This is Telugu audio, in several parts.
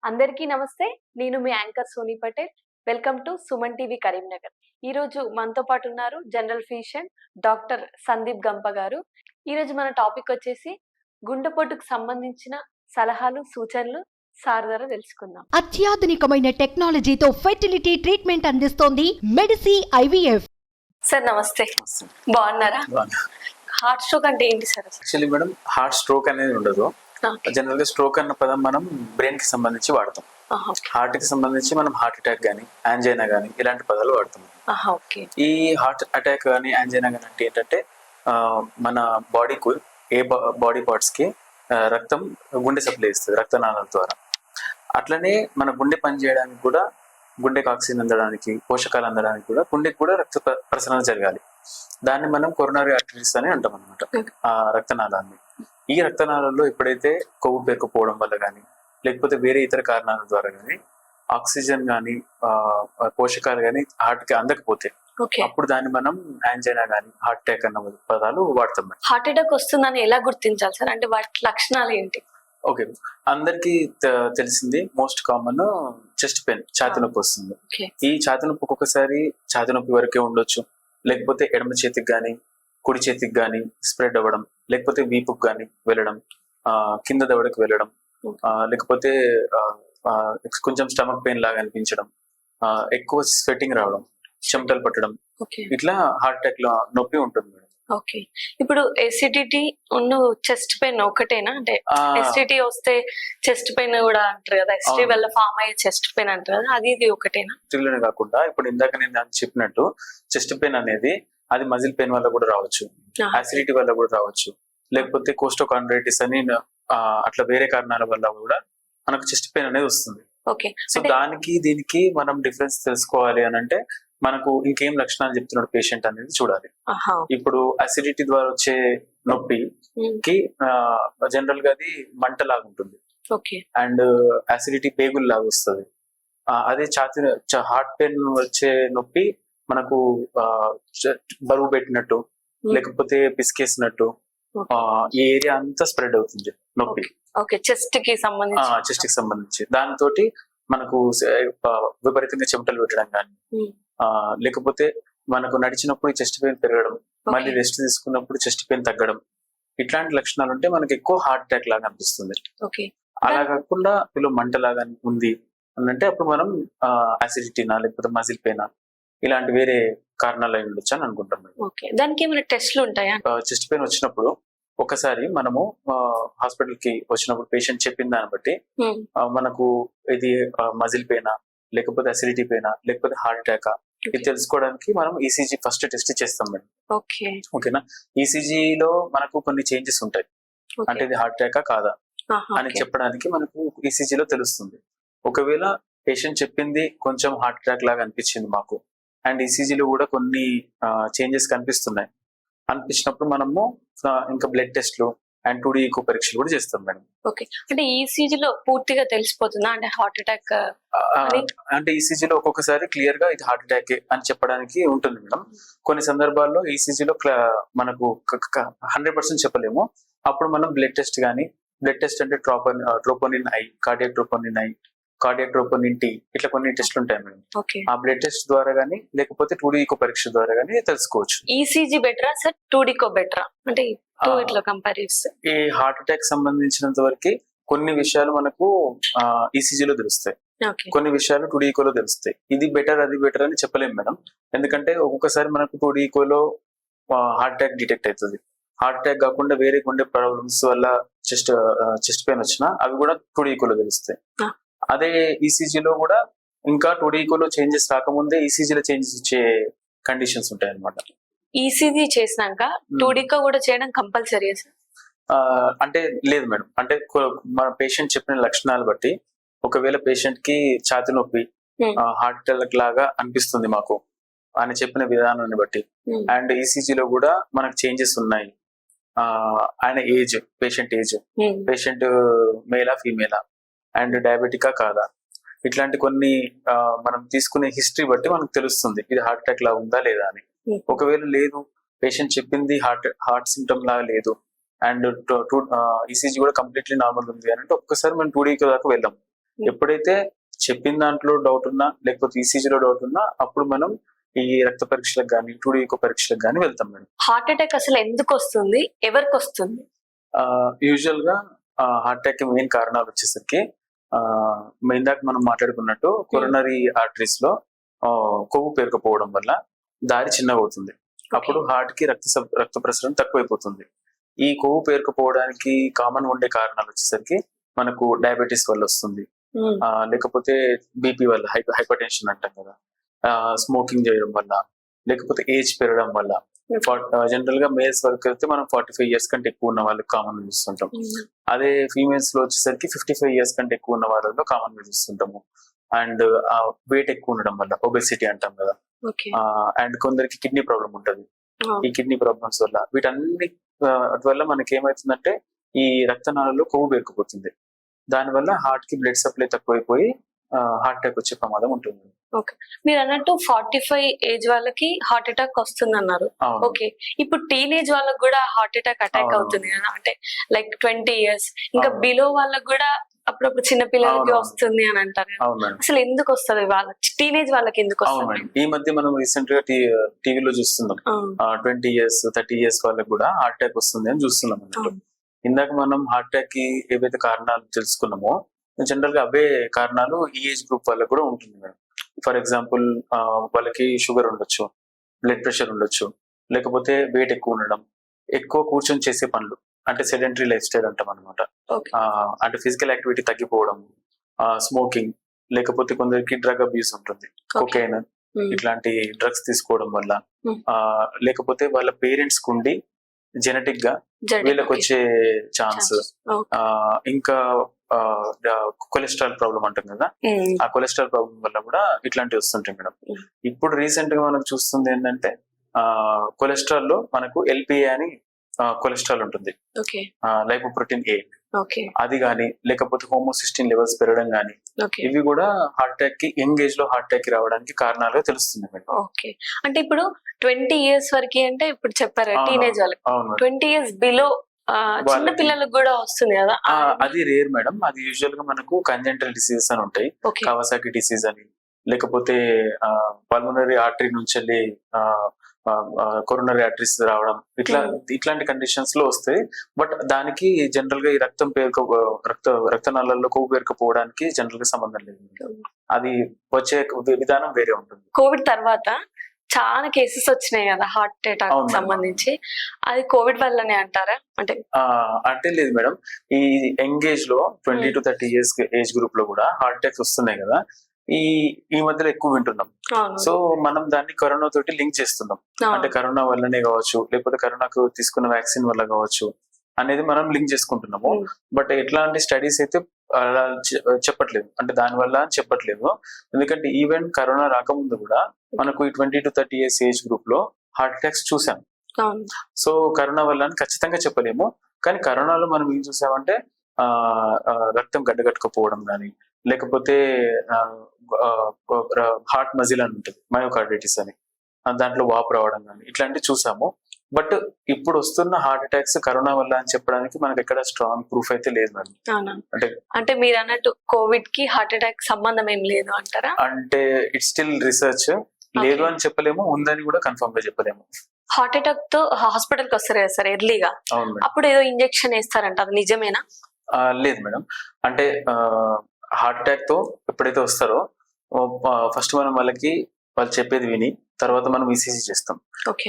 అందరికీ నమస్తే. నేను మీ anchor Soni Patel. Welcome to Suman TV Karimnagar. ఈరోజు మనతో పాటు ఉన్నారు జనరల్ ఫిజిషియన్ డాక్టర్ సందీప్ గంప గారు. ఈరోజు మన టాపిక్ వచ్చేసి గుండెపోటుకు సంబంధించిన సలహాలు, సూచనలు సార్ ద్వారా తెలుసుకుందాం. అత్యాధునికమైన టెక్నాలజీతో ఫెర్టిలిటీ ట్రీట్మెంట్ అందిస్తోంది మెడిసి ఐవీఎఫ్. సార్ నమస్తే, బాగున్నారా? హార్ట్ స్ట్రోక్ అంటే ఏంటి sir? Actually madam, heart stroke అనేది ఉండదు. జనరల్ గా స్ట్రోక్ అన్న పదం మనం బ్రెయిన్ కి సంబంధించి వాడతాం. హార్ట్ కి సంబంధించి మనం హార్ట్ అటాక్ గానీ, యాంజైనా గానీ ఇలాంటి పదాలు వాడతాం. ఈ హార్ట్ అటాక్ గానీ, యాంజైనా గానీ అంటే ఏంటంటే మన బాడీకు బాడీ పార్ట్స్ కి రక్తం గుండె సప్లై ఇస్తుంది రక్తనాళాల ద్వారా. అట్లనే మన గుండె పని చేయడానికి కూడా, గుండెకి ఆక్సిజన్ అందడానికి, పోషకాలు అందడానికి కూడా గుండెకి కూడా రక్త ప్రసరణ జరగాలి. దాన్ని మనం కొరోనరీ ఆర్టరీస్ అని అంటాం అనమాట, ఆ రక్తనాళాన్ని. ఈ రక్తనాళాల్లో ఎప్పుడైతే కొవ్వు పేరుకుపోవడం వల్ల కానీ, లేకపోతే వేరే ఇతర కారణాల ద్వారా కానీ ఆక్సిజన్ కానీ, పోషకాలు కానీ హార్ట్ కి అందకపోతే అప్పుడు దాన్ని మనం యాంజైనా కానీ, హార్ట్ అటాక్ అన్న పదాలు వాడతాం. హార్ట్ అటాక్ వస్తుందని ఎలా గుర్తించాలి సార్? అంటే వాటి లక్షణాలు ఏంటి? ఓకే, అందరికి తెలిసింది మోస్ట్ కామన్ చెస్ట్ పెయిన్, ఛాతి నొప్పి వస్తుంది. ఈ ఛాతి నొప్పి ఒక్కొక్కసారి ఛాతి నొప్పి వరకే ఉండొచ్చు, లేకపోతే ఎడమ చేతికి కానీ కుడి చేతికి కానీ స్ప్రెడ్ అవ్వడం, లేకపోతే వీపుకి కానీ వెళ్ళడం, కింద దవడకి వెళ్ళడం, లేకపోతే కొంచెం స్టమక్ పెయిన్ లాగా అనిపించడం, ఎక్కువ స్వెట్టింగ్ రావడం, చెమటలు పట్టడం, ఇట్లా హార్ట్ అటాక్ లో నొప్పి ఉంటుంది మేడం. ఓకే, ఇప్పుడు ఎసిడిటీ ఉన్న చెస్ట్ పెయిన్ ఒకటేనా? అంటే ఎసిడిటీ వస్తే చెస్ట్ పెయిన్ కూడా అంటారు కదా, ఎసిడిటీ వల్ల ఫామ్ అయ్యే చెస్ట్ పెయిన్ అంటారు కదా, అది ఇది ఒకటేనా? ఇట్లనే కాకుండా ఇప్పుడు ఇందాక నేను చెప్పినట్టు చెస్ట్ పెయిన్ అనేది అది మజిల్ పెయిన్ వల్ల కూడా రావచ్చు, యాసిడిటీ వల్ల కూడా రావచ్చు, లేకపోతే కోస్టోకాండ్రైటిస్ అని అట్లా వేరే కారణాల వల్ల కూడా మనకు చెస్ట్ పెయిన్ అనేది వస్తుంది. సో దానికి దీనికి మనం డిఫరెన్స్ తెలుసుకోవాలి అని అంటే మనకు ఇంకేం లక్షణాలు చెప్తున్నాడు పేషెంట్ అనేది చూడాలి. ఇప్పుడు అసిడిటీ ద్వారా వచ్చే నొప్పికి జనరల్ గా అది మంట లాగా ఉంటుంది, అండ్ అసిడిటీ పేగులు లాగా వస్తుంది. అదే హార్ట్ పెయిన్ వచ్చే నొప్పి మనకు బరువు పెట్టినట్టు, లేకపోతే పిసికేసినట్టు ఈ ఏరియా అంతా స్ప్రెడ్ అవుతుంది నొప్పి, చెస్ట్ కి సంబంధించి. దానితో మనకు విపరీతంగా చెమటలు పెట్టడం కానీ, లేకపోతే మనకు నడిచినప్పుడు చెస్ట్ పెయిన్ పెరగడం, మళ్ళీ రెస్ట్ తీసుకున్నప్పుడు చెస్ట్ పెయిన్ తగ్గడం, ఇట్లాంటి లక్షణాలు ఉంటే మనకి ఎక్కువ హార్ట్ అటాక్ లాగా అనిపిస్తుంది. అలా కాకుండా వీళ్ళు మంటలాగా ఉంది అని అంటే అప్పుడు మనం అసిడిటీనా లేకపోతే మజిల్ పెయినా ఇలాంటి వేరే కారణాలు అయి ఉండొచ్చు అని అనుకుంటాం. దానికి ఏమైనా టెస్ట్లు ఉంటాయా? చెస్ట్ పెయిన్ వచ్చినప్పుడు ఒకసారి మనము హాస్పిటల్ కి వచ్చినప్పుడు పేషెంట్ చెప్పిన దాన్ని బట్టి మనకు ఇది మజిల్ పెయినా, లేకపోతే అసిడిటీ పెయినా, లేకపోతే హార్ట్ అటాకా, ఇది తెలుసుకోవడానికి మనం ఈసీజీ ఫస్ట్ టెస్ట్ చేస్తాం మేడం. ఓకేనా? ఈసీజీలో మనకు కొన్ని చేంజెస్ ఉంటాయి, అంటే ఇది హార్ట్ అటాకా కాదా అని చెప్పడానికి మనకు ఈసీజీలో తెలుస్తుంది. ఒకవేళ పేషెంట్ చెప్పింది కొంచెం హార్ట్ అటాక్ లాగా అనిపించింది మాకు, అండ్ ఈసీజీలో కూడా కొన్ని చేంజెస్ అనిపించినప్పుడు మనము ఇంకా బ్లడ్ టెస్ట్లు అండ్ 2D ఈకో పరీక్షలు కూడా చేస్తాం మేడం. ఓకే, అంటే ఈసీజీలో పూర్తిగా తెలిసిపోతుందా అంటే హార్ట్ అటాక్? అంటే ఈసీజీలో ఒక్కొక్కసారి క్లియర్ గా ఇది హార్ట్ అటాక్ అని చెప్పడానికి ఉంటుంది మేడం. కొన్ని సందర్భాల్లో ఈసీజీలో మనకు 100% చెప్పలేము. అప్పుడు మనం బ్లడ్ టెస్ట్ కానీ, బ్లడ్ టెస్ట్ అంటే troponin I, cardiac troponin I, cardiac troponin tea, ఇట్లా కొన్ని టెస్ట్లు ఉంటాయి మేడం. ఆ బ్లడ్ టెస్ట్ ద్వారా గానీ, లేకపోతే 2D ఈకో పరీక్ష ద్వారా గానీ తెలుసుకోవచ్చు. ఈసీజీ బెటరా సార్, 2D ఈకో బెటరా? అంటే ఈ హార్ట్ అటాక్ సంబంధించినంత వరకు కొన్ని విషయాలు మనకు ఈసీజీలో తెలుస్తాయి, కొన్ని విషయాలు 2D ఈకోలో తెలుస్తాయి. ఇది బెటర్ అది బెటర్ అని చెప్పలేము మేడం, ఎందుకంటే ఒక్కొక్కసారి మనకు 2D ఈకోలో హార్ట్ అటాక్ డిటెక్ట్ అవుతుంది. హార్ట్ అటాక్ కాకుండా వేరే గుండె ప్రాబ్లమ్స్ వల్ల చెస్ట్ పెయిన్ వచ్చినా అవి కూడా 2D ఈకోలో తెలుస్తాయి. అదే ఈసీజీలో కూడా ఇంకా 2D ఈకోలో చేంజెస్ రాకముందే ఈసీజీలో చేంజెస్ వచ్చే కండిషన్స్ ఉంటాయి అన్నమాట. ఈసీజీ చేసినాక 2D ఈకో కూడా చేయడం కంపల్సరీ? అంటే లేదు మేడం, అంటే మన పేషెంట్ చెప్పిన లక్షణాలు బట్టి ఒకవేళ పేషెంట్ కి ఛాతి నొప్పి, హార్ట్ అటాక్ లాగా అనిపిస్తుంది మాకు అని చెప్పిన విధానాన్ని బట్టి, అండ్ ఈసీజీలో కూడా మనకు చేంజెస్ ఉన్నాయి, ఆయన ఏజ్, పేషెంట్ మేలా ఫీమేలా, అండ్ డయాబెటికా కాదా, ఇట్లాంటి కొన్ని మనం తీసుకునే హిస్టరీ బట్టి మనకు తెలుస్తుంది ఇది హార్ట్ అటాక్ లా ఉందా లేదా అని. ఒకవేళ లేదు, పేషెంట్ చెప్పింది హార్ట్ సిమ్టమ్ లాగా లేదు, అండ్ ఈసీజీ కూడా కంప్లీట్లీ నార్మల్ ఉంది అని అంటే ఒక్కసారి మనం 2D ఈకో దాకా వెళ్ళాం. ఎప్పుడైతే చెప్పిన దాంట్లో డౌట్ ఉన్నా లేకపోతే ఈసీజీలో డౌట్ ఉన్నా అప్పుడు మనం ఈ రక్త పరీక్షలకు కానీ 2D ఈకో పరీక్షలకు కానీ వెళ్తాం మేడం. హార్ట్ అటాక్ అసలు ఎందుకు వస్తుంది, ఎవరికి వస్తుంది? యూజువల్ గా హార్ట్ అటాక్ మెయిన్ కారణాలు వచ్చేసరికి ఇందాక మనం మాట్లాడుకున్నట్టు కొరోనరీ ఆర్టరీస్ లో కొవ్వు పేరుకుపోవడం వల్ల దారి చిన్నగా అవుతుంది. అప్పుడు హార్ట్ కి రక్త ప్రసరణ తక్కువైపోతుంది. ఈ కొవ్వు పేరుకుపోవడానికి కామన్ ఉండే కారణాలు వచ్చేసరికి మనకు డయాబెటీస్ వల్ల వస్తుంది, లేకపోతే బీపీ వల్ల, హైపర్ టెన్షన్ అంటాం కదా, స్మోకింగ్ చేయడం వల్ల, లేకపోతే ఏజ్ పెరగడం వల్ల. జనరల్ గా మేల్స్ వరకు అయితే మనం 45 years కంటే ఎక్కువ ఉన్న వాళ్ళకి కామన్ గా చూస్తుంటాం. అదే ఫీమేల్స్ లో వచ్చేసరికి 55 years కంటే ఎక్కువ ఉన్న వాళ్ళలో కామన్ గా చూస్తుంటాము. అండ్ వెయిట్ ఎక్కువ ఉండడం వల్ల, ఒబెసిటీ అంటాం కదా, అండ్ కొందరికి కిడ్నీ ప్రాబ్లం ఉంటది. ఈ కిడ్నీ ప్రాబ్లమ్స్ వల్ల, వీటన్ని వల్ల మనకి ఏమైతుందంటే ఈ రక్తనాళాల్లో కొవ్వు పేరుకుపోతుంది. దానివల్ల హార్ట్ కి బ్లడ్ సప్లై తక్కువైపోయి హార్ట్ అటాక్ వచ్చే ప్రమాదం ఉంటుంది. ఓకే, మీరు అన్నట్టు 45 ఏజ్ వాళ్ళకి హార్ట్ అటాక్ వస్తుంది అన్నారు. ఓకే, ఇప్పుడు టీనేజ్ వాళ్ళకి కూడా హార్ట్ అటాక్ అవుతుంది కదా, అంటే లైక్ 20 years ఇంకా బిలో వాళ్ళకి కూడా అప్పుడప్పుడు చిన్న పిల్లలకి వస్తుంది అని అంటారు. అసలు ఎందుకు వస్తుంది వాళ్ళకి, టీనేజ్ వాళ్ళకి ఎందుకు వస్తుంది? ఈ మధ్య మనం రీసెంట్ గా టీవీలో చూస్తున్నాం, 20 years 30 years వాళ్ళకి కూడా హార్ట్ అటాక్ వస్తుంది అని చూస్తున్నాం అన్నట్టు. ఇందాక మనం హార్ట్ అటాక్ కి ఏవైతే కారణాలు తెలుసుకున్నామో జనరల్ గా అవే కారణాలు ఈ ఏజ్ గ్రూప్ వాళ్ళకి కూడా ఉంటుంది మేడం. ఫర్ ఎగ్జాంపుల్ వాళ్ళకి షుగర్ ఉండొచ్చు, బ్లడ్ ప్రెషర్ ఉండొచ్చు, లేకపోతే వెయిట్ ఎక్కువ ఉండడం, ఎక్కువ కూర్చొని చేసే పనులు అంటే సెడెంటరీ లైఫ్ స్టైల్ అంటాం అనమాట. అంటే ఫిజికల్ యాక్టివిటీ తగ్గిపోవడం, స్మోకింగ్, లేకపోతే కొందరికి డ్రగ్ అబ్యూస్ ఉంటుంది, కొకైన్ ఇట్లాంటి డ్రగ్స్ తీసుకోవడం వల్ల, లేకపోతే వాళ్ళ పేరెంట్స్ కుండి జెనెటిక్ గా వీళ్ళకి వచ్చే ఛాన్స్, ఇంకా కొలెస్ట్రాల్ ప్రాబ్లం అంటాం కదా, ఆ కొలెస్ట్రాల్ ప్రాబ్లం వల్ల కూడా ఇట్లాంటివి వస్తుంటాయి మేడం. ఇప్పుడు రీసెంట్ గా మనం చూస్తుంది ఏంటంటే కొలెస్ట్రాల్ లో మనకు ఎల్పిఏ అని కొలెస్ట్రాల్ ఉంటుంది, లైపోప్రోటీన్ ఏ, అది గానీ లేకపోతే హోమోసిస్టిన్ లెవెల్స్ పెరగడం గానీ, ఇవి కూడా హార్ట్ అటాక్ కి యంగ్ ఏజ్ లో హార్ట్ అటాక్ కి రావడానికి కారణాలుగా తెలుస్తుంది మేడం. ఓకే, అంటే ఇప్పుడు 20 years వరకు అంటే ఇప్పుడు చెప్పారు టీనేజ్ వాళ్ళకి, 20 years బిలో చిన్న పిల్లలకు కూడా వస్తుంది కదా, అది రేర్ మేడం. అది యూజువల్ గా మనకు కంజెంటల్ డిసీజెస్ అని ఉంటాయి, కవాసాకి డిసీజ్ అని, లేకపోతే పల్మనరీ ఆర్టరీ నుంచి వెళ్ళి కొరోనరీ ఆర్టరీస్ రావడం, ఇట్లాంటి కండిషన్స్ లో వస్తాయి. బట్ దానికి జనరల్ గా ఈ రక్తనాళాల్లో కొవ్వు పేరుకుపోవడానికి జనరల్ గా సంబంధం లేదు. అది వచ్చే విధానం వేరే ఉంటుంది. కోవిడ్ తర్వాత చాలా కేసెస్ వచ్చినాయి కదా హార్ట్ అటాక్ సంబంధించి, అది కోవిడ్ వల్లనే అంటారా? అంటే లేదు మేడం, ఈ యంగ్ ఏజ్ లో 20 to 30 years ఏజ్ గ్రూప్ లో కూడా హార్ట్ అటాక్స్ వస్తున్నాయి కదా, ఈ మధ్యలో ఎక్కువ వింటున్నాం. సో మనం దాన్ని కరోనా తోటి లింక్ చేస్తున్నాం. అంటే కరోనా వల్లనే కావచ్చు, లేకపోతే కరోనాకు తీసుకున్న వ్యాక్సిన్ వల్ల కావచ్చు అనేది మనం లింక్ చేసుకుంటున్నాము. బట్ ఎట్లాంటి స్టడీస్ అయితే అలా చెప్పట్లేదు, అంటే దాని వల్ల చెప్పట్లేదు. ఎందుకంటే ఈవెన్ కరోనా రాకముందు కూడా మనకు ఈ 20 to 30 years ఏజ్ గ్రూప్ లో హార్ట్ అటాక్స్ చూసాం. సో కరోనా వల్ల అని ఖచ్చితంగా చెప్పలేము. కానీ కరోనాలో మనం ఏం చూసామంటే రక్తం గడ్డగట్టుకుపోవడం కానీ, లేకపోతే హార్ట్ మజిల్ అని ఉంటుంది, మయోకార్డైటిస్ అని, దాంట్లో వాపు రావడం కానీ ఇట్లాంటివి చూసాము. బట్ ఇప్పుడు వస్తున్న హార్ట్ అటాక్స్ కరోనా వల్ల అని చెప్పడానికి మనకి ఎక్కడ స్ట్రాంగ్ ప్రూఫ్ అయితే లేదు మేడం. అంటే మీరు అన్నట్టు కోవిడ్ కి హార్ట్ అటాక్ సంబంధం ఏం లేదు అంటారా? అంటే ఇట్స్ స్టిల్ రీసెర్చ్, లేదు అని చెప్పలేము, ఉందని కూడా కన్ఫర్మ్ గా చెప్పలేము. హార్ట్ అటాక్ తో హాస్పిటల్ కి వస్తారు కదా సార్ ఎర్లీగా, అప్పుడు ఏదో ఇంజెక్షన్ వేస్తారంట, అది నిజమేనా? లేదు మేడం, అంటే హార్ట్ అటాక్ తో ఎప్పుడైతే వస్తారో ఫస్ట్ మనం వాళ్ళు చెప్పేది విని తర్వాత మనం ఈసీజీ చేస్తాం.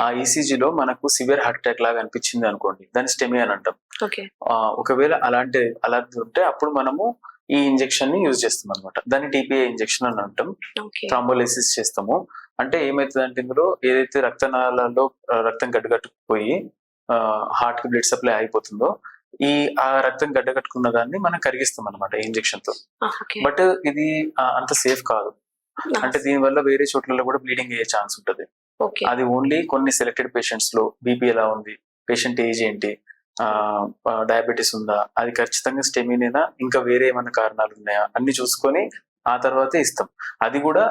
ఆ ఈసీజీలో మనకు సివియర్ హార్ట్ అటాక్ లాగా అనిపించింది అనుకోండి, దాన్ని స్టెమీ అని అంటాం. ఒకవేళ అలాంటి ఉంటే అప్పుడు మనము ఈ ఇంజెక్షన్ ని యూజ్ చేస్తాం అనమాట. దాన్ని టీపీఏ ఇంజెక్షన్ అని అంటాం. థ్రాంబోలైసిస్ చేస్తాము. అంటే ఏమైతుంది అంటే ఇందులో ఏదైతే రక్తనాళాల్లో రక్తం గడ్డగట్టుకుపోయి హార్ట్ కి బ్లడ్ సప్లై అయిపోతుందో, ఆ రక్తం గడ్డగట్టుకున్న దాన్ని మనం కరిగిస్తాం అనమాట ఇంజెక్షన్ తో. బట్ ఇది అంత సేఫ్ కాదు. అంటే దీని వల్ల వేరే చోట్లలో కూడా బ్లీడింగ్ అయ్యే ఛాన్స్ ఉంటుంది. అది ఓన్లీ కొన్ని సెలెక్టెడ్ పేషెంట్స్ లో, బీపీ ఎలా ఉంది, పేషెంట్ ఏజ్ ఏంటి, డయాబెటీస్ ఉందా, అది ఖచ్చితంగా స్టెమినేనా, ఇంకా వేరే ఏమైనా కారణాలు ఉన్నాయా అన్ని చూసుకొని ఆ తర్వాతే ఇస్తాం. అది కూడా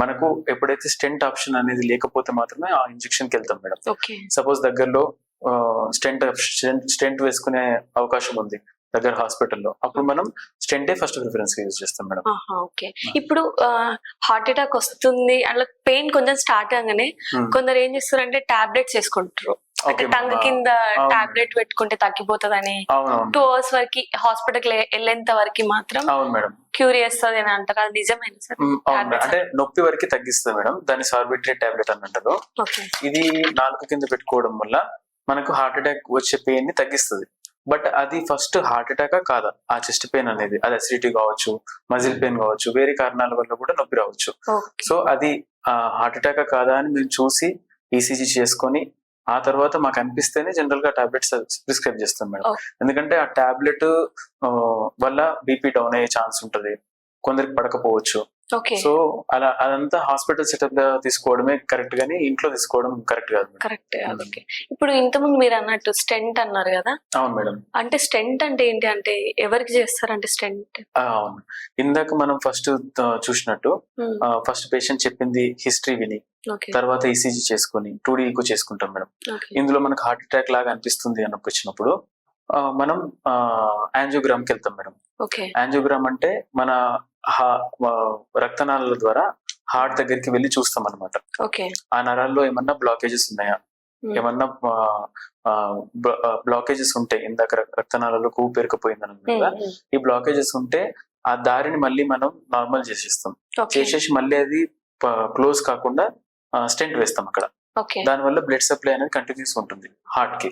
మనకు ఎప్పుడైతే స్టెంట్ ఆప్షన్ అనేది లేకపోతే మాత్రమే ఆ ఇంజెక్షన్ కి వెళ్తాం మేడం. సపోజ్ దగ్గరలో స్టెంట్ వేసుకునే అవకాశం ఉంది, దగ్గర హాస్పిటల్లో, అప్పుడు మనం స్టెంటే ఫస్ట్ ప్రిఫరెన్స్ యూజ్ చేస్తాం మేడం. ఓకే. ఇప్పుడు హార్ట్ అటాక్ వస్తుంది అట్లా పెయిన్ కొంచెం స్టార్ట్ అవగానే కొందరు ఏం చేస్తారంటే టాబ్లెట్స్ వేసుకుంటారు. అంటే టంగ్ కింద టాబ్లెట్ పెట్టుకుంటే తగ్గిపోతుందని 2 hours వరకు హాస్పిటల్ వెళ్ళేంత వరకు మాత్రం అవును మేడం క్యూర్ చేస్తుంది అని అంటారు. అది నిజమేనా సార్? అంటే నొప్పి వరకు తగ్గిస్తుంది మేడం, దాన్ని సార్బిట్రేట్ టాబ్లెట్ అని అంటారు. ఇది నాలుగు కింద పెట్టుకోవడం వల్ల మనకు హార్ట్ అటాక్ వచ్చే పెయిన్ ని తగ్గిస్తుంది. బట్ అది ఫస్ట్ హార్ట్ అటాక్ కాదా ఆ చెస్ట్ పెయిన్ అనేది, అది అసిడిటీ కావచ్చు, మజిల్ పెయిన్ కావచ్చు, వేరే కారణాల వల్ల కూడా నొప్పి రావచ్చు. సో అది హార్ట్ అటాక్ కాదా అని మేము చూసి ఈసీజీ చేసుకొని ఆ తర్వాత మాకు అనిపిస్తేనే జనరల్ గా టాబ్లెట్స్ ప్రిస్క్రైబ్ చేస్తాం మేడం. ఎందుకంటే ఆ టాబ్లెట్ వల్ల బీపీ డౌన్ అయ్యే ఛాన్స్ ఉంటది, కొందరికి పడకపోవచ్చు. సో అలా అదంతా హాస్పిటల్ సెటప్ గా తీసుకోవడమే కరెక్ట్ గానీ ఇంట్లో తీసుకోవడం కరెక్ట్ కాదు. కరెక్ట్. ఇప్పుడు ఇంతకుముందు మీరు అన్నట్టు స్టెంట్ అన్నారు కదా. అవును మేడం. అంటే స్టెంట్ అంటే ఏంటి, అంటే ఎవరికి చేస్తారంటే స్టెంట్? అవును, ఇందాక మనం ఫస్ట్ చూసినట్టు ఫస్ట్ పేషెంట్ చెప్పింది హిస్టరీ విని తర్వాత ఈసీజీ చేసుకుని 2D ఈకో చేసుకుంటాం మేడం. ఇందులో మనకు హార్ట్ అటాక్ లాగా అనిపిస్తుంది అని వచ్చినప్పుడు మనం యాంజియోగ్రామ్ కి వెళ్తాం మేడం. యాంజియోగ్రామ్ అంటే మన రక్తనాళాల ద్వారా హార్ట్ దగ్గరికి వెళ్ళి చూస్తాం అనమాట. ఆ నరాల్లో ఏమన్నా బ్లాకేజెస్ ఉన్నాయా, ఏమన్నా బ్లాకేజెస్ ఉంటే, ఇందాక రక్తనాళాల్లో కొవ్వు పేరుకుపోయిందని కదా, ఈ బ్లాకేజెస్ ఉంటే ఆ దారిని మళ్ళీ మనం నార్మల్ చేసేస్తాం. చేసేసి మళ్ళీ అది క్లోజ్ కాకుండా స్టెంట్ వేస్తాం అక్కడ. దానివల్ల బ్లడ్ సప్లై అనేది కంటిన్యూస్ ఉంటుంది హార్ట్ కి.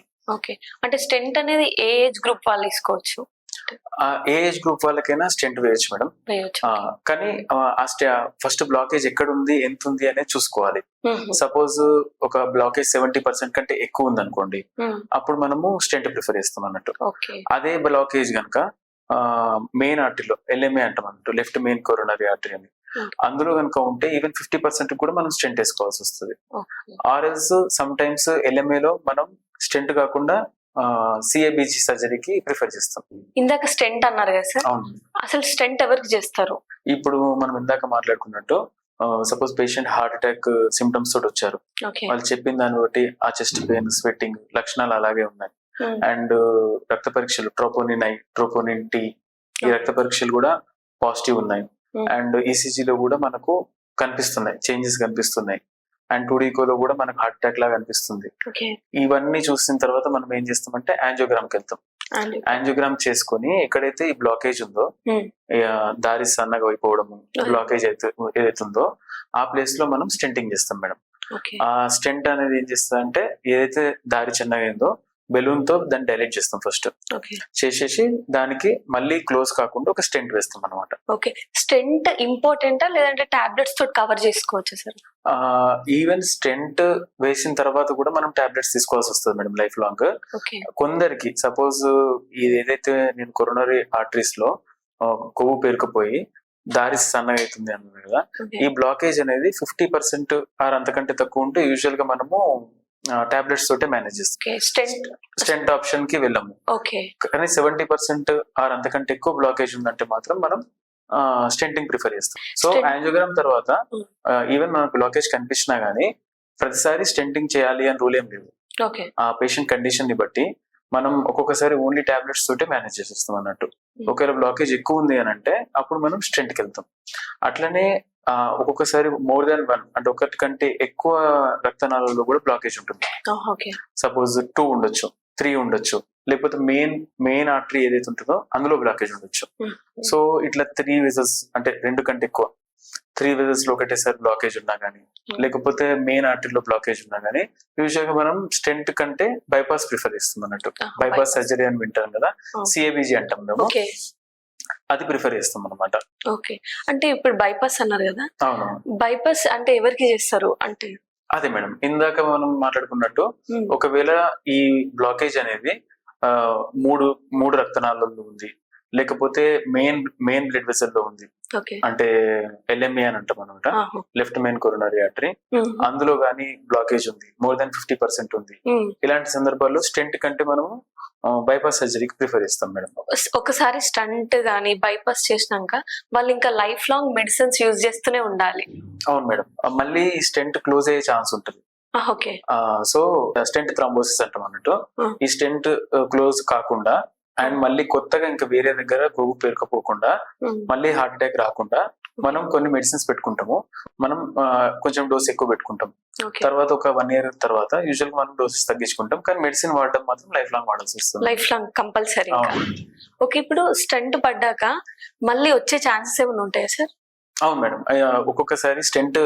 అంటే స్టెంట్ అనేది ఏ ఏజ్ గ్రూప్ వాళ్ళు తీసుకోవచ్చు? ఏ ఏజ్ గ్రూప్ వాళ్ళకైనా స్టెంట్ వేయచ్చు మేడం. కానీ ఫస్ట్ బ్లాకేజ్ ఎక్కడ ఉంది, ఎంత ఉంది అనేది చూసుకోవాలి. సపోజ్ ఒక బ్లాకేజ్ 70% కంటే ఎక్కువ ఉంది అనుకోండి, అప్పుడు మనము స్టెంట్ ప్రిఫర్ చేస్తాం అన్నట్టు. అదే బ్లాకేజ్ కనుక మెయిన్ ఆర్టరీలో LMA అంటాం అన్నట్టు, లెఫ్ట్ మెయిన్ కొరోనరీ ఆర్టరీ అని, అందులో కనుక ఉంటే ఈవెన్ 50% కూడా మనం స్టెంట్ వేసుకోవాల్సి వస్తుంది. ఆర్ఎల్స్ సమ్ టైమ్స్ LMA లో మనం స్టెంట్ కాకుండా CABG సర్జరీకి ప్రిఫర్ చేస్తాం. ఇందాక స్టెంట్ అన్నారు కదా సార్, అసలు స్టెంట్ ఎవరికి చేస్తారు? ఇప్పుడు మనం ఇందాక మాట్లాడుకున్నట్టు suppose patient heart attack symptoms తోటి వచ్చారు, వాళ్ళు చెప్పిన దాన్ని బట్టి ఆ చెస్ట్ పెయిన్, స్వెట్టింగ్ లక్షణాలు అలాగే ఉన్నాయి. అండ్ రక్త పరీక్షలు ట్రోపోనిన్ T ఈ రక్త పరీక్షలు కూడా పాజిటివ్ ఉన్నాయి. అండ్ ఈసీజీలో కూడా మనకు కనిపిస్తున్నాయి, చేంజెస్ కనిపిస్తున్నాయి. అండ్ 2D ఈకోలో కూడా మనకు హార్ట్ అటాక్ లాగా అనిపిస్తుంది. ఇవన్నీ చూసిన తర్వాత మనం ఏం చేస్తామంటే యాంజియోగ్రామ్ కి వెళ్తాం. యాంజియోగ్రామ్ చేసుకుని ఎక్కడైతే ఈ బ్లాకేజ్ ఉందో, దారి సన్నగా అయిపోవడము బ్లాకేజ్ ఏదైతే ఉందో ఆ ప్లేస్ లో మనం స్టెంటింగ్ చేస్తాం మేడం. ఆ స్టెంట్ అనేది ఏం చేస్తుందంటే ఏదైతే దారి చిన్నగా అయిందో బెలూన్ తో దాన్ని డైలేట్ చేస్తాం ఫస్ట్, చేసేసి దానికి మళ్ళీ క్లోజ్ కాకుండా ఒక స్టెంట్ వేస్తాం అనమాట. స్టెంట్ ఇంపార్టెంటా లేదంటే టాబ్లెట్స్ తోటి కవర్ చేసుకోవచ్చు సార్? ఈవెన్ స్టెంట్ వేసిన తర్వాత కూడా మనం టాబ్లెట్స్ తీసుకోవాల్సి వస్తుంది మేడం లైఫ్ లాంగ్. కొందరికి సపోజ్ ఏదైతే నేను కొరోనరీ ఆర్టరీస్ లో కొవ్వు పేరుకుపోయి దారి సన్నగా అవుతుంది అన్నది కదా, ఈ బ్లాకేజ్ అనేది 50% ఆర్ అంతకంటే తక్కువ ఉంటే యూజువల్ గా మనము టాబ్లెట్స్ తోటే మేనేజ్ చేస్తాం, స్టెంట్ ఆప్షన్ కి వెళ్ళాము. కానీ 70% ఆర్ అంతకంటే ఎక్కువ బ్లాకేజ్ ఉందంటే మాత్రం మనం స్టెంటింగ్ ప్రిఫర్ చేస్తాం. సో యాంజియోగ్రామ్ తర్వాత ఈవెన్ మనకు బ్లాకేజ్ కనిపించినా గానీ ప్రతిసారి స్టెంటింగ్ చేయాలి అని రూల్ ఏం లేదు. ఆ పేషెంట్ కండిషన్ ని బట్టి మనం ఒక్కొక్కసారి ఓన్లీ టాబ్లెట్స్ తోటే మేనేజ్ చేసేస్తాం అన్నట్టు. ఒకవేళ బ్లాకేజ్ ఎక్కువ ఉంది అని అంటే అప్పుడు మనం స్టెంట్ కి వెళ్తాం. అట్లనే ఒక్కొక్కసారి మోర్ దాన్ 1 అంటే ఒకటి కంటే ఎక్కువ రక్తనాళాల్లో కూడా బ్లాకేజ్ ఉంటుంది. సపోజ్ 2 ఉండొచ్చు, 3 ఉండొచ్చు, లేకపోతే మెయిన్ ఆర్టరీ ఏదైతే ఉంటుందో అందులో బ్లాకేజ్ ఉండొచ్చు. సో ఇట్లా 3 వెజల్స్ అంటే 2 కంటే ఎక్కువ 3 వెజల్స్ లో ఒకటేసారి బ్లాకేజ్ ఉన్నా గానీ, లేకపోతే మెయిన్ ఆర్టరీలో బ్లాకేజ్ ఉన్నా గానీ యూజువల్ గా మనం స్టెంట్ కంటే బైపాస్ ప్రిఫర్ చేస్తాం అన్నట్టు. బైపాస్ సర్జరీ అని వింటాం కదా, CABG అంటాం మేము, అది ప్రిఫర్ చేస్తాం అనమాట. అంటే ఇప్పుడు బైపాస్ అన్నారు కదా, బైపాస్ అంటే ఎవరికి చేస్తారు అంటే? అదే మేడం ఇందాక మనం మాట్లాడుకున్నట్టు, ఒకవేళ ఈ బ్లాకేజ్ అనేది మూడు రక్తనాళాల్లో ఉంది, లేకపోతే మెయిన్ బ్లడ్ వెసల్ లో ఉంది, అంటే LMA అని అంటాం అనమాట, లెఫ్ట్ మెయిన్ కొరోనరీ ఆర్టరీ, అందులో గానీ బ్లాకేజ్ ఉంది, మోర్ దాన్ 50% ఉంది, ఇలాంటి సందర్భాల్లో స్టెంట్ కంటే మనము బైపాస్ సర్జరీకి ప్రిఫర్ చేస్తాం మేడం. ఒకసారి స్టంట్ గానీ బైపాస్ చేసినాక వాళ్ళు ఇంకా లైఫ్ లాంగ్ మెడిసిన్స్ యూజ్ చేస్తూనే ఉండాలి? అవును మేడం, మళ్ళీ స్టెంట్ క్లోజ్ అయ్యే ఛాన్స్ ఉంటుంది. సో స్టెంట్ థ్రాంబోసిస్ అంటాం అన్నట్టు. ఈ స్టెంట్ క్లోజ్ కాకుండా అండ్ మళ్ళీ కొత్తగా ఇంకా వేరే దగ్గర కొవ్వు పేరుకపోకుండా మళ్ళీ హార్ట్ అటాక్ రాకుండా మనం కొన్ని మెడిసిన్స్ పెట్టుకుంటాము. మనం కొంచెం డోస్ ఎక్కువ పెట్టుకుంటాం. తర్వాత ఒక 1 year తర్వాత యూజువల్ మనం డోసెస్ తగ్గించుకుంటాం. కానీ మెడిసిన్ వాడడం మాత్రం లైఫ్ లాంగ్ వాడాల్సి వస్తుంది. Life long compulsory. ఓకే, ఇప్పుడు స్టంట్ పడ్డాక మళ్ళీ వచ్చే ఛాన్సెస్ ఏమైనా ఉంటాయా సార్? అవును మేడం, ఒక్కొక్కసారి స్టెంట్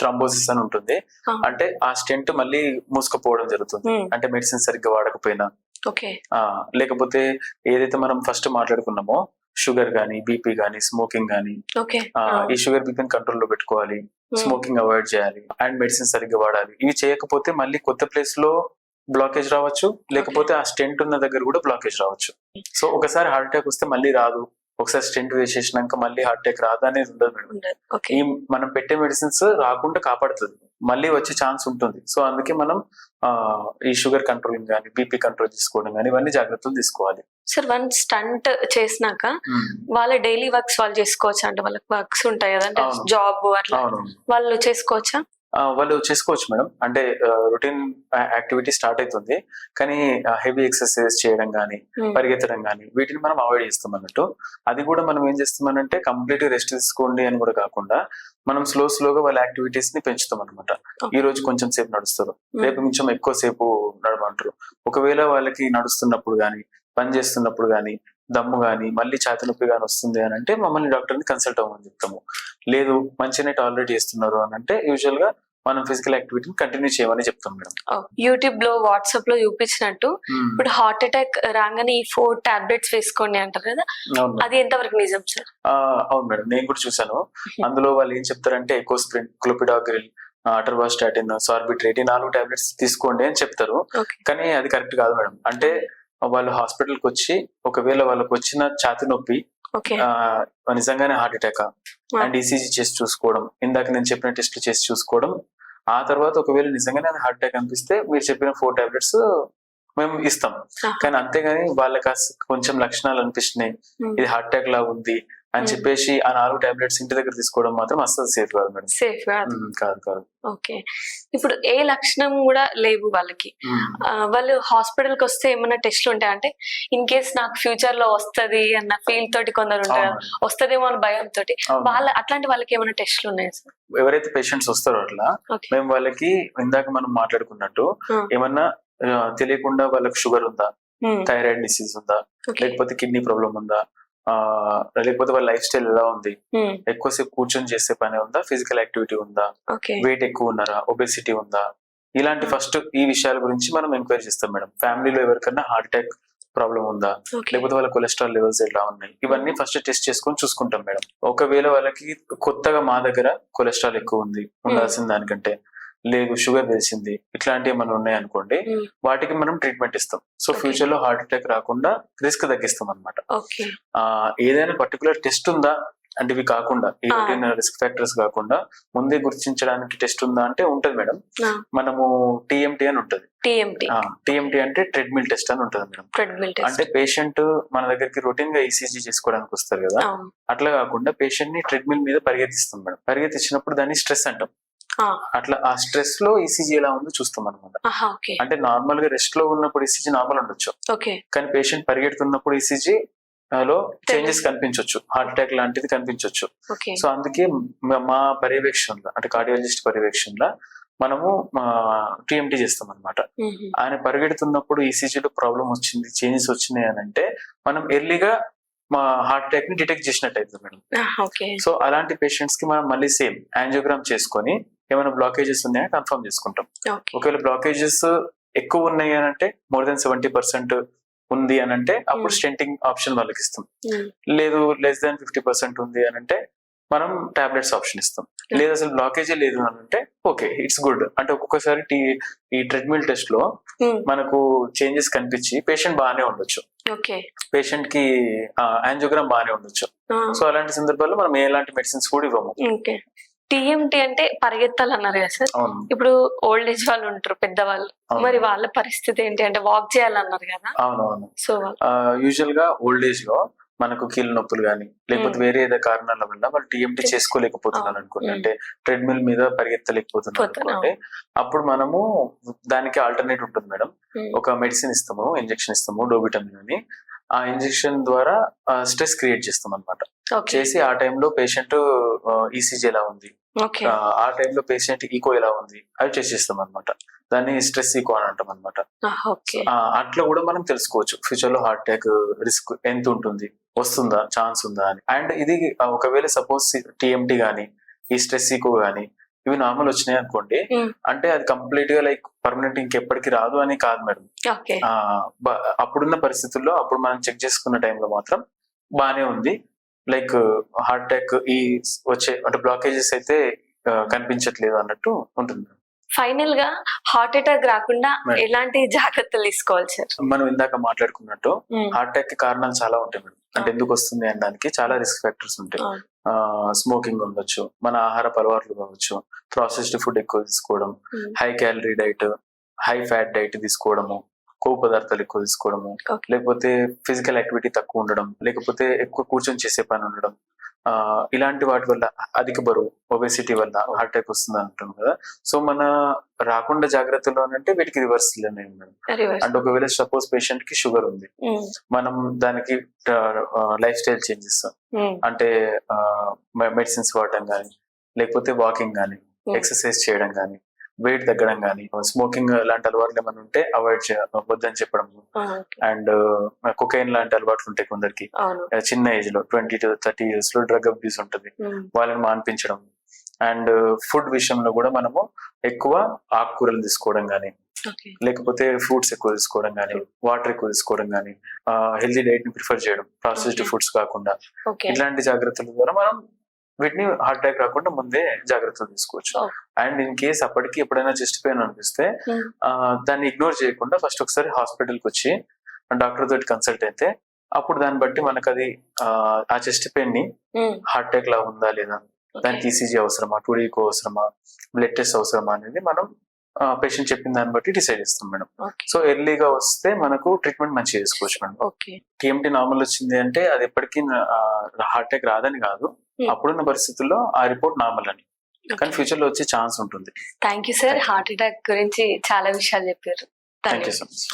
థ్రంబోసిస్ అని ఉంటుంది. అంటే ఆ స్టెంట్ మళ్ళీ మూసుకుపోవడం జరుగుతుంది. అంటే మెడిసిన్ సరిగ్గా వాడకపోయినా, లేకపోతే ఏదైతే మనం ఫస్ట్ మాట్లాడుకున్నామో షుగర్ గానీ, బీపీ గానీ, స్మోకింగ్ గానీ, ఈ షుగర్ బీపీని కంట్రోల్లో పెట్టుకోవాలి, స్మోకింగ్ అవాయిడ్ చేయాలి, అండ్ మెడిసిన్ సరిగ్గా వాడాలి. ఇవి చేయకపోతే మళ్ళీ కొత్త ప్లేస్ లో బ్లాకేజ్ రావచ్చు, లేకపోతే ఆ స్టెంట్ ఉన్న దగ్గర కూడా బ్లాకేజ్ రావచ్చు. సో ఒకసారి హార్ట్ అటాక్ వస్తే మళ్ళీ రాదు, ఒకసారి స్టెంట్ వేసేసినాక మళ్ళీ హార్ట్ అటాక్ రాదు అనేది ఉండదు మేడం. ఈ మనం పెట్టే మెడిసిన్స్ రాకుండా కాపాడుతుంది, మళ్ళీ వచ్చే ఛాన్స్ ఉంటుంది. సో అందుకే మనం ఈ షుగర్ కంట్రోలింగ్ కానీ, బీపీ కంట్రోల్ చేసుకోవడం కానీ, ఇవన్నీ జాగ్రత్తలు తీసుకోవాలి. సార్, వన్ స్టంట్ చేసినాక వాళ్ళ డైలీ వర్క్స్ వాళ్ళు చేసుకోవచ్చా? అంటే వాళ్ళకి వర్క్స్ ఉంటాయి కదా, అంటే జాబ్ అట్లా వాళ్ళు చేసుకోవచ్చా? వాళ్ళు చేసుకోవచ్చు మేడం. అంటే రొటీన్ యాక్టివిటీ స్టార్ట్ అవుతుంది, కానీ హెవీ ఎక్సర్సైజ్ చేయడం కానీ, పరిగెత్తడం కానీ, వీటిని మనం అవాయిడ్ చేస్తాం అన్నట్టు. అది కూడా మనం ఏం చేస్తామనంటే కంప్లీట్ రెస్ట్ తీసుకోండి అని కూడా కాకుండా మనం స్లోగా వాళ్ళ యాక్టివిటీస్ ని పెంచుతాం అనమాట. ఈ రోజు కొంచెం సేపు నడుస్తారు, రేపు కొంచెం ఎక్కువ సేపు నడమంటారు. ఒకవేళ వాళ్ళకి నడుస్తున్నప్పుడు కానీ, పని చేస్తున్నప్పుడు కానీ దమ్ము కానీ, మళ్ళీ ఛాతీ నొప్పి కానీ వస్తుంది అని అంటే మమ్మల్ని డాక్టర్ ని కన్సల్ట్ అవ్వమని చెప్తాము. లేదు మంచిగానే టాలరేట్ చేస్తున్నారు అని అంటే యూజువల్ గా మనం ఫిజికల్ యాక్టివిటీని కంటిన్యూ చేయమని చెప్తాం మేడం. యూట్యూబ్ లో, వాట్సాప్ లో చూపించినట్టు ఇప్పుడు హార్ట్ అటాక్ రాగానే ఈ 4 tablets వేసుకోండి అంటారు కదా, అది ఎంతవరకు నిజం సార్? అవును మేడం, నేను కూడా చూసాను. అందులో వాళ్ళు ఏం చెప్తారంటే ఎకోస్ప్రిన్, క్లోపిడాగ్రిల్, అటర్వాస్టాటిన్, సార్బిట్రేట్, ఈ 4 tablets తీసుకోండి అని చెప్తారు. కానీ అది కరెక్ట్ కాదు మేడం. అంటే వాళ్ళు హాస్పిటల్ కి వచ్చి ఒకవేళ వాళ్ళకి వచ్చిన ఛాతీ నొప్పి నిజంగానే హార్ట్ అటాక్ అండ్ ఈసీజీ చేసి చూసుకోవడం, ఇందాక నేను చెప్పిన టెస్ట్ చేసి చూసుకోవడం, ఆ తర్వాత ఒకవేళ నిజంగానే హార్ట్ అటాక్ అనిపిస్తే మీరు చెప్పిన 4 tablets మేము ఇస్తాం. కానీ అంతేగాని వాళ్ళకి కొంచెం లక్షణాలు అనిపిస్తున్నాయి, ఇది హార్ట్ అటాక్ లా ఉంది అని చెప్పేసి ఆ 4 tablets ఇంటి దగ్గర తీసుకోవడం మాత్రం అస్సలు సేఫ్ కాదు మేడం. సేఫ్ కాదు. ఓకే, ఇప్పుడు ఏ లక్షణం కూడా లేవు వాళ్ళకి, వాళ్ళు హాస్పిటల్ కి వస్తే ఏమైనా టెస్ట్లు ఉంటాయి? అంటే ఇన్ కేస్ నాకు ఫ్యూచర్ లో వస్తది అన్న ఫీల్ తోటి కొందరు ఉంటారు, వస్తదేమో అని భయంతో, వాళ్ళ అట్లాంటి వాళ్ళకి ఏమైనా టెస్ట్లు ఉన్నాయా సార్? ఎవరైతే పేషెంట్స్ వస్తారో అట్లా మేము వాళ్ళకి ఇందాక మనం మాట్లాడుకున్నట్టు ఏమన్నా తెలియకుండా వాళ్ళకి షుగర్ ఉందా, థైరాయిడ్ డిసీజ్ ఉందా, లేకపోతే కిడ్నీ ప్రాబ్లం ఉందా, లేకపోతే వాళ్ళ లైఫ్ స్టైల్ ఎలా ఉంది, ఎక్కువసేపు కూర్చొని చేసే పని ఉందా, ఫిజికల్ యాక్టివిటీ ఉందా, వెయిట్ ఎక్కువ ఉన్నారా, ఒబెసిటీ ఉందా, ఇలాంటి ఫస్ట్ ఈ విషయాల గురించి మనం ఎంక్వైరీ చేస్తాం మేడం. ఫ్యామిలీలో ఎవరికైనా హార్ట్ అటాక్ ప్రాబ్లం ఉందా, లేకపోతే వాళ్ళ కొలెస్ట్రాల్ లెవెల్స్ ఎలా ఉన్నాయి, ఇవన్నీ ఫస్ట్ టెస్ట్ చేసుకొని చూసుకుంటాం మేడం. ఒకవేళ వాళ్ళకి కొత్తగా మా దగ్గర కొలెస్ట్రాల్ ఎక్కువ ఉంది ఉండాల్సిన దానికంటే, లేదు షుగర్ తెలిసింది, ఇట్లాంటివి ఏమైనా ఉన్నాయనుకోండి, వాటికి మనం ట్రీట్మెంట్ ఇస్తాం. సో ఫ్యూచర్ లో హార్ట్ అటాక్ రాకుండా రిస్క్ తగ్గిస్తాం అనమాట. ఏదైనా పర్టికులర్ టెస్ట్ ఉందా అంటే ఇవి కాకుండా, ఈ రొటీన్ రిస్క్ ఫ్యాక్టర్స్ కాకుండా ముందే గుర్తించడానికి టెస్ట్ ఉందా అంటే ఉంటది మేడం. మనము టీఎంటీ అని ఉంటది. టీఎంటీ అంటే ట్రెడ్మిల్ టెస్ట్ అని ఉంటది మేడం. అంటే పేషెంట్ మన దగ్గరికి రొటీన్ గా ఈసీజీ చేసుకోవడానికి వస్తారు కదా, అట్లా కాకుండా పేషెంట్ ని ట్రెడ్మిల్ మీద పరిగెత్తిస్తాం మేడం. పరిగెత్తించినప్పుడు దాన్ని స్ట్రెస్ అంటాం. అట్లా ఆ స్ట్రెస్ లో ఈసీజీ ఎలా ఉందో చూస్తాం అనమాట. అంటే నార్మల్ గా రెస్ట్ లో ఉన్నప్పుడు ఈసీజీ నార్మల్ ఉండొచ్చు, కానీ పేషెంట్ పరిగెడుతున్నప్పుడు ఈసీజీ లో చేంజెస్ కనిపించవచ్చు, హార్ట్ అటాక్ లాంటిది కనిపించవచ్చు. సో అందుకే మా పర్యవేక్షణలో, అంటే కార్డియాలజిస్ట్ పర్యవేక్షణలో మనము టీఎంటీ చేస్తాం అనమాట. ఆయన పరిగెడుతున్నప్పుడు ఈసీజీలో ప్రాబ్లం వచ్చింది, చేంజెస్ వచ్చినాయి అని అంటే మనం ఎర్లీగా మా హార్ట్ అటాక్ ని డిటెక్ట్ చేసినట్టు అవుతుంది మేడం. సో అలాంటి పేషెంట్స్ కి మనం మళ్ళీ సేమ్ యాంజియోగ్రామ్ చేసుకొని ఏమైనా బ్లాకేజెస్ ఉన్నాయా కన్ఫర్మ్ చేసుకుంటాం. ఒకవేళ బ్లాకేజెస్ ఎక్కువ ఉన్నాయి అని అంటే, మోర్ దెన్ 70% ఉంది అని అంటే, అప్పుడు స్టెంటింగ్ ఆప్షన్ వాళ్ళకి ఇస్తాం. లేదు లెస్ దాన్ 50% ఉంది అని అంటే మనం టాబ్లెట్స్ ఆప్షన్ ఇస్తాం. లేదు అసలు బ్లాకేజీ లేదు అని అంటే ఓకే, ఇట్స్ గుడ్. అంటే ఒక్కొక్కసారి ఈ ట్రెడ్మిల్ టెస్ట్ లో మనకు చేంజెస్ కనిపించి పేషెంట్ బాగానే ఉండొచ్చు, పేషెంట్ కి యాంజియోగ్రామ్ బాగానే ఉండొచ్చు. సో అలాంటి సందర్భాల్లో మనం ఎలాంటి మెడిసిన్స్ కూడా ఇవ్వము. టీఎంటీ అంటే పరిగెత్తాలన్నారు కదా సార్, ఇప్పుడు ఓల్డ్ ఏజ్ వాళ్ళు ఉంటారు పెద్దవాళ్ళు, మరి వాళ్ళ పరిస్థితి ఏంటి? అంటే వాక్ చేయాలన్నారు కదా. అవునవును. సో యూజువల్ గా ఓల్డ్ ఏజ్ లో మనకు కీళ్ళ నొప్పులు కానీ, లేకపోతే వేరే ఏదో కారణాల వల్ల వాళ్ళు టీఎంటీ చేసుకోలేకపోతున్నారు అనుకోండి, అంటే ట్రెడ్మిల్ మీద పరిగెత్తలేకపోతున్నారు అనుకోండి, అప్పుడు మనము దానికి ఆల్టర్నేట్ ఉంటుంది మేడం. ఒక మెడిసిన్ ఇస్తాము, ఇంజెక్షన్ ఇస్తాము, డోబిటమిన్ అని. ఆ ఇంజెక్షన్ ద్వారా స్ట్రెస్ క్రియేట్ చేస్తాం అనమాట. ఓకే చేసి ఆ టైంలో పేషెంట్ ఈసీజీ ఎలా ఉంది, ఓకే ఆ టైంలో పేషెంట్ ఈకో ఎలా ఉంది అవి చెక్ చేస్తాం అనమాట. దాన్ని స్ట్రెస్ ఈకో అని అంటాం అనమాట. ఓకే అట్లా కూడా మనం తెలుసుకోవచ్చు ఫ్యూచర్ లో హార్ట్ అటాక్ రిస్క్ ఎంత ఉంటుంది, వస్తుందా, ఛాన్స్ ఉందా అని. అండ్ ఇది ఒకవేళ సపోజ్ టీఎంటీ గానీ ఈ స్ట్రెస్ ఈకో గానీ ఇవి నార్మల్ వచ్చినాయి అనుకోండి, అంటే అది కంప్లీట్ గా లైక్ పర్మనెంట్ ఇంకెప్పటికి రాదు అని కాదు మేడం. ఓకే అప్పుడున్న పరిస్థితుల్లో అప్పుడు మనం చెక్ చేసుకున్న టైంలో మాత్రం బానే ఉంది. లైక్ హార్ట్ అటాక్ ఈ వచ్చే అంటే బ్లాకేజెస్ అయితే కనిపించట్లేదు అన్నట్టు ఉంటుంది. ఫైనల్ గా హార్ట్ అటాక్ రాకుండా Right. ఎలాంటి జాగ్రత్తలు తీసుకోవాలి సార్? మనం ఇందాక మాట్లాడుకున్నట్టు హార్ట్ అటాక్ కి కారణాలు చాలా ఉంటాయి మేడం. అంటే ఎందుకు వస్తుంది అనడానికి చాలా రిస్క్ ఫ్యాక్టర్స్ ఉంటాయి. స్మోకింగ్ ఉండొచ్చు, మన ఆహారపు అలవాట్లు కావచ్చు, ప్రాసెస్డ్ ఫుడ్ ఎక్కువ తీసుకోవడం, high calorie diet, high fat diet తీసుకోవడము, కొవ్వు పదార్థాలు ఎక్కువ తీసుకోవడము, Okay. లేకపోతే ఫిజికల్ యాక్టివిటీ తక్కువ ఉండడం, లేకపోతే ఎక్కువ కూర్చొని చేసే పని ఉండడం, ఇలాంటి వాటి వల్ల అధిక బరువు, ఒబెసిటీ వల్ల హార్ట్ అటాక్ వస్తుంది అంటాం కదా. సో మన రాకుండా జాగ్రత్తలు అని అంటే వీటికి రివర్స్ అంటే ఒకవేళ సపోజ్ పేషెంట్ కి షుగర్ ఉంది, మనం దానికి లైఫ్ స్టైల్ చేంజెస్ అంటే మెడిసిన్స్ వాడటం కానీ, లేకపోతే వాకింగ్ కానీ, ఎక్సర్సైజ్ చేయడం కానీ, వెయిట్ తగ్గడం కానీ, స్మోకింగ్ లాంటి అలవాట్లు ఏమైనా ఉంటే అవాయిడ్ వద్దని చెప్పడం, అండ్ కొకైన్ లాంటి అలవాట్లు ఉంటాయి కొందరికి చిన్న ఏజ్ లో 20 to 30 years లో డ్రగ్ అబ్యూస్ ఉంటుంది, వాళ్ళని మాన్పించడం. అండ్ ఫుడ్ విషయంలో కూడా మనము ఎక్కువ ఆకుకూరలు తీసుకోవడం కానీ, లేకపోతే ఫ్రూట్స్ ఎక్కువ తీసుకోవడం కానీ, వాటర్ ఎక్కువ తీసుకోవడం కానీ, హెల్తీ డైట్ ని ప్రిఫర్ చేయడం, ప్రాసెస్డ్ ఫుడ్స్ కాకుండా, ఇట్లాంటి జాగ్రత్తల ద్వారా మనం వీటిని హార్ట్ అటాక్ రాకుండా ముందే జాగ్రత్తలు తీసుకోవచ్చు. అండ్ ఇన్ కేస్ అప్పటికి ఎప్పుడైనా చెస్ట్ పెయిన్ అనిపిస్తే దాన్ని ఇగ్నోర్ చేయకుండా ఫస్ట్ ఒకసారి హాస్పిటల్ కి వచ్చి డాక్టర్ తోటి కన్సల్ట్ అయితే అప్పుడు దాన్ని బట్టి మనకు అది ఆ చెస్ట్ పెయిన్ ని హార్ట్ అటాక్ లా ఉందా లేదా, దానికి ఈసీజీ అవసరమా, 2D ECO అవసరమా, బ్లడ్ టెస్ట్ అవసరమా అనేది మనం పేషెంట్ చెప్పిన దాన్ని బట్టి డిసైడ్ చేస్తాం మేడం. సో ఎర్లీగా వస్తే మనకు ట్రీట్మెంట్ మంచిగా చేసుకోవచ్చు మేడం. టీఎంటీ నార్మల్ వచ్చింది అంటే అది ఎప్పటికీ హార్ట్ అటాక్ రాదని కాదు, అప్పుడున్న పరిస్థితుల్లో ఆ రిపోర్ట్ నార్మల్ అని, కానీ ఫ్యూచర్ లో వచ్చే ఛాన్స్ ఉంటుంది. Thank you sir, heart attack గురించి చాలా విషయాలు చెప్పారు. Thank you so much.